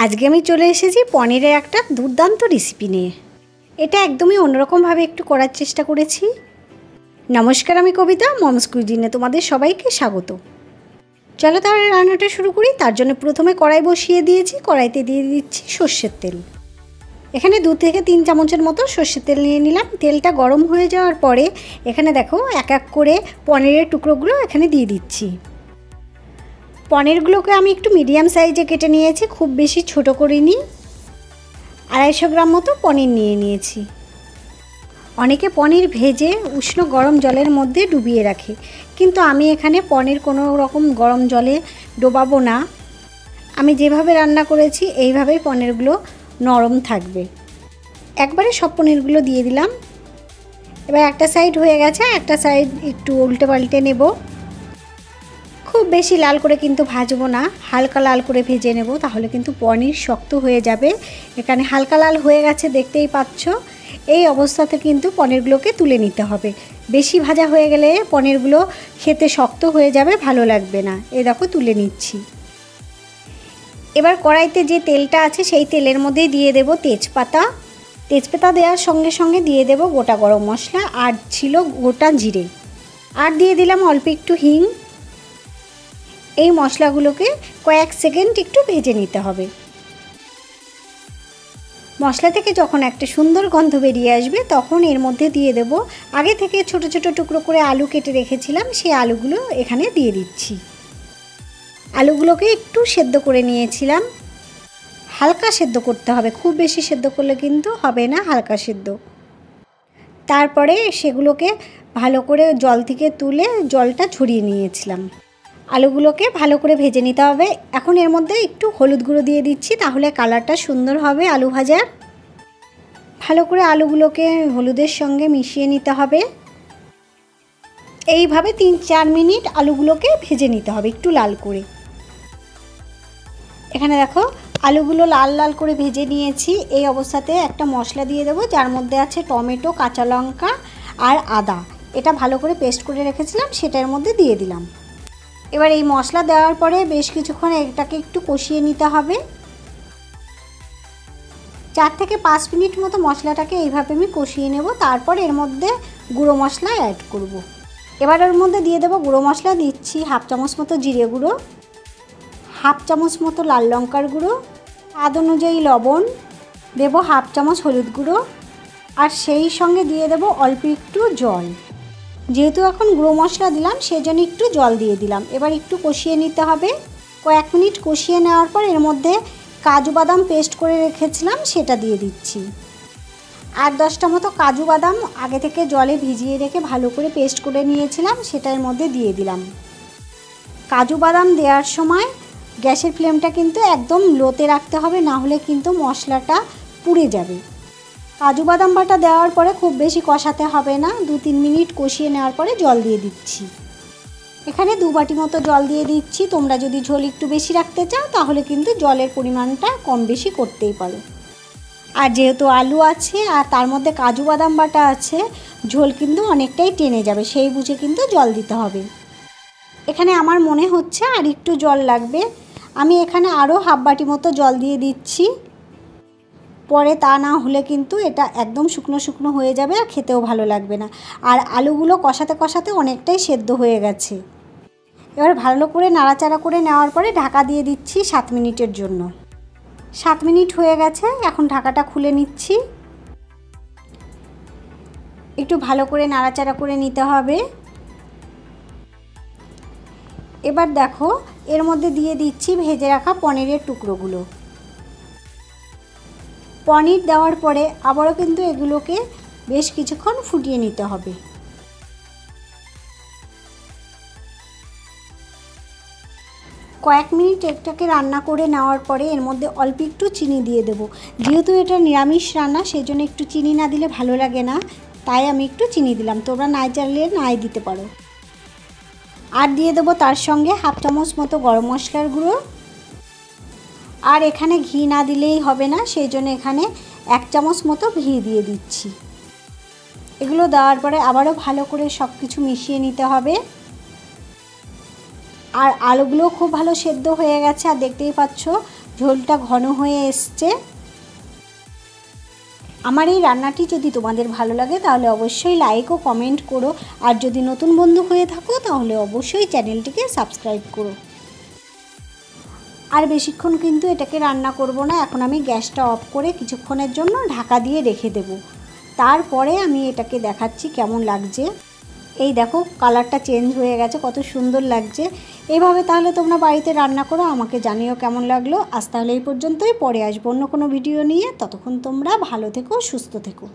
আজকে আমি চলে এসেছি পনিরের একটা দুর্দান্ত রেসিপি নিয়ে। এটা একদমই অন্যরকমভাবে একটু করার চেষ্টা করেছি। নমস্কার, আমি কবিতা, মমস কুইজিনে তোমাদের সবাইকে স্বাগত। চলো তাহলে রান্নাটা শুরু করি। তার জন্য প্রথমে কড়াই বসিয়ে দিয়েছি। কড়াইতে দিয়ে দিচ্ছি সর্ষের তেল। এখানে 2 থেকে 3 চামচের মতো সর্ষের তেল নিয়ে নিলাম। তেলটা গরম হয়ে যাওয়ার পরে এখানে দেখো এক এক করে পনিরের টুকরোগুলো এখানে দিয়ে দিচ্ছি। পনিরগুলোকে আমি একটু মিডিয়াম সাইজে কেটে নিয়েছি, খুব বেশি ছোট করিনি। 250 গ্রাম মতো পনির নিয়ে নিয়েছি। অনেকে পনির ভেজে উষ্ণ গরম জলের মধ্যে ডুবিয়ে রাখে, কিন্তু আমি এখানে পনির কোনো রকম গরম জলে ডোবাবো না। আমি যেভাবে রান্না করেছি এইভাবেই পনিরগুলো নরম থাকবে। একবারে সব পনিরগুলো দিয়ে দিলাম। এবার একটা সাইড হয়ে গেছে, একটা সাইড একটু উল্টে পাল্টে নেব। খুব বেশি লাল করে কিন্তু ভাজবো না, হালকা লাল করে ভেজে নেব, তাহলে কিন্তু পনির শক্ত হয়ে যাবে। এখানে হালকা লাল হয়ে গেছে, দেখতেই পাচ্ছ। এই অবস্থাতে কিন্তু পনিরগুলোকে তুলে নিতে হবে। বেশি ভাজা হয়ে গেলে পনিরগুলো খেতে শক্ত হয়ে যাবে, ভালো লাগবে না। এই দেখো তুলে নিচ্ছি। এবার কড়াইতে যে তেলটা আছে সেই তেলের মধ্যেই দিয়ে দেব তেজপাতা। তেজপাতা দেওয়ার সঙ্গে সঙ্গে দিয়ে দেব গোটা গরম মশলা, আর ছিল গোটা জিরে, আর দিয়ে দিলাম অল্প একটু হিং। এই মশলাগুলোকে কয়েক সেকেন্ড একটু ভেজে নিতে হবে। মশলা থেকে যখন একটা সুন্দর গন্ধ বেরিয়ে আসবে তখন এর মধ্যে দিয়ে দেব আগে থেকে ছোট ছোট টুকরো করে আলু কেটে রেখেছিলাম, সেই আলুগুলো এখানে দিয়ে দিচ্ছি। আলুগুলোকে একটু সেদ্ধ করে নিয়েছিলাম। হালকা সেদ্ধ করতে হবে, খুব বেশি সেদ্ধ করলে কিন্তু হবে না, হালকা সেদ্ধ। তারপরে সেগুলোকে ভালো করে জল থেকে তুলে জলটা ঝরিয়ে নিয়েছিলাম। আলুগুলোকে ভালো করে ভেজে নিতে হবে। এখন এর মধ্যে একটু হলুদ গুঁড়ো দিয়ে দিচ্ছি, তাহলে কালারটা সুন্দর হবে আলু ভাজার। ভালো করে আলুগুলোকে হলুদের সঙ্গে মিশিয়ে নিতে হবে। এইভাবে 3-4 মিনিট আলুগুলোকে ভেজে নিতে হবে একটু লাল করে। এখানে দেখো আলুগুলো লাল লাল করে ভেজে নিয়েছি। এই অবস্থাতে একটা মশলা দিয়ে দেবো, যার মধ্যে আছে টমেটো, কাঁচা লঙ্কা আর আদা। এটা ভালো করে পেস্ট করে রেখেছিলাম, সেটার মধ্যে দিয়ে দিলাম। এবার এই মশলা দেওয়ার পরে বেশ কিছুক্ষণ এটাকে একটু কষিয়ে নিতে হবে। 4 থেকে 5 মিনিট মতো মশলাটাকে এইভাবে আমি কষিয়ে নেব। তারপর এর মধ্যে গুঁড়ো মশলা অ্যাড করব। এবার এর মধ্যে দিয়ে দেবো গুঁড়ো মশলা। দিচ্ছি 1/2 চামচ মতো জিরে গুঁড়ো, 1/2 চামচ মতো লাল লঙ্কার গুঁড়ো, স্বাদ অনুযায়ী লবণ, দেবো 1/2 চামচ হলুদ গুঁড়ো, আর সেই সঙ্গে দিয়ে দেবো অল্প একটু জল। যেহেতু এখন গুঁড়ো মশলা দিলাম সেজন্য একটু জল দিয়ে দিলাম। এবার একটু কষিয়ে নিতে হবে। কয়েক মিনিট কষিয়ে নেওয়ার পর এর মধ্যে কাজু বাদাম পেস্ট করে রেখেছিলাম সেটা দিয়ে দিচ্ছি। 8-10টা মতো কাজু বাদাম আগে থেকে জলে ভিজিয়ে রেখে ভালো করে পেস্ট করে নিয়েছিলাম, সেটা এর মধ্যে দিয়ে দিলাম। কাজু বাদাম দেওয়ার সময় গ্যাসের ফ্লেমটা কিন্তু একদম লোতে রাখতে হবে, না হলে কিন্তু মশলাটা পুড়ে যাবে। কাজু বাদাম বাটা দেওয়ার পরে খুব বেশি কষাতে হবে না, 2-3 মিনিট কষিয়ে নেওয়ার পরে জল দিয়ে দিচ্ছি। এখানে 2 বাটি মতো জল দিয়ে দিচ্ছি। তোমরা যদি ঝোল একটু বেশি রাখতে চাও তাহলে কিন্তু জলের পরিমাণটা কম বেশি করতেই পারো। আর যেহেতু আলু আছে আর তার মধ্যে কাজু বাদাম বাটা আছে, ঝোল কিন্তু অনেকটাই টেনে যাবে, সেই বুঝে কিন্তু জল দিতে হবে। এখানে আমার মনে হচ্ছে আর একটু জল লাগবে। আমি এখানে আরও 1/2 বাটি মতো জল দিয়ে দিচ্ছি। পরে তা না হলে কিন্তু এটা একদম শুকনো শুকনো হয়ে যাবে আর খেতেও ভালো লাগবে না। আর আলুগুলো কষাতে কষাতে অনেকটাই সেদ্ধ হয়ে গেছে। এবার ভালো করে নাড়াচাড়া করে নেওয়ার পরে ঢাকা দিয়ে দিচ্ছি 7 মিনিটের জন্য। 7 মিনিট হয়ে গেছে, এখন ঢাকাটা খুলে নিচ্ছি। একটু ভালো করে নাড়াচাড়া করে নিতে হবে। এবার দেখো এর মধ্যে দিয়ে দিচ্ছি ভেজে রাখা পনিরের টুকরোগুলো। পনির দেওয়ার পরে আবারও কিন্তু এগুলোকে বেশ কিছুক্ষণ ফুটিয়ে নিতে হবে। কয়েক মিনিট এটাকে রান্না করে নেওয়ার পরে এর মধ্যে অল্প একটু চিনি দিয়ে দেবো। যেহেতু এটা নিরামিষ রান্না সেজন্য একটু চিনি না দিলে ভালো লাগে না, তাই আমি একটু চিনি দিলাম। তোমরা নাই চাইলে নাই দিতে পারো। আর দিয়ে দেবো তার সঙ্গে 1/2 চামচ মতো গরম মশলার গুঁড়ো। আর এখানে ঘি না দিলেই হবে না, সেই জন্য এখানে 1 চামচ মতো ঘি দিয়ে দিচ্ছি। এগুলো দেওয়ার পরে আবারও ভালো করে সব কিছু মিশিয়ে নিতে হবে। আর আলুগুলো খুব ভালো সেদ্ধ হয়ে গেছে, আর দেখতেই পাচ্ছ ঝোলটা ঘন হয়ে এসছে। আমার এই রান্নাটি যদি তোমাদের ভালো লাগে তাহলে অবশ্যই লাইক ও কমেন্ট করো, আর যদি নতুন বন্ধু হয়ে থাকো তাহলে অবশ্যই চ্যানেলটিকে সাবস্ক্রাইব করো। আর বেশিক্ষণ কিন্তু এটাকে রান্না করব না, এখন আমি গ্যাসটা অফ করে কিছুক্ষণের জন্য ঢাকা দিয়ে রেখে দেব। তারপরে আমি এটাকে দেখাচ্ছি কেমন লাগছে। এই দেখো কালারটা চেঞ্জ হয়ে গেছে, কত সুন্দর লাগছে। এইভাবে তাহলে তোমরা বাড়িতে রান্না করো, আমাকে জানিও কেমন লাগলো। আজ তাহলে এই পর্যন্তই, পরে আসবো অন্য কোনো ভিডিও নিয়ে। ততক্ষণ তোমরা ভালো থেকো, সুস্থ থেকো।